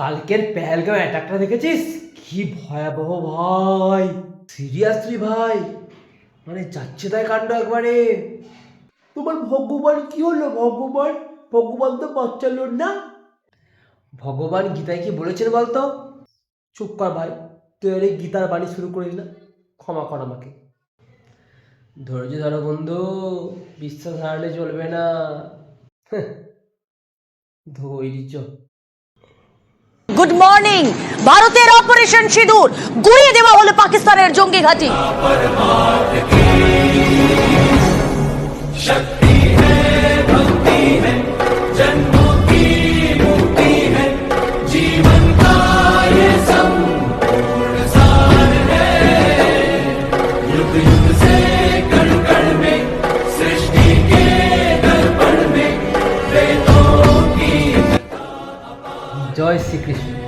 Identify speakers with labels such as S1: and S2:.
S1: কালকের পেহেলগাঁও অ্যাটাকটা দেখেছিস? কি ভয়াবহ ভাই, সিরিয়াসলি ভাই, মানে যাচ্ছে তাই কাণ্ড একবারে। তোমার ভগবান কি হলো? ভগবান ভগবান তো বাঁচালো না। ভগবান গীতায় কি বলেছেন বলতো? চুপ কর ভাই, তুই আর এই গীতার বাণী শুরু করিস না, ক্ষমা কর আমাকে। ধৈর্য ধরো বন্ধু, বিশ্বাস হারালে চলবে না। ধৈর্য।
S2: Good morning. ভারতের অপারেশন সিঁদুর গুড়িয়ে দেওয়া হলো পাকিস্তানের জঙ্গি ঘাঁটি।
S1: জয় শ্রীকৃষ্ণ।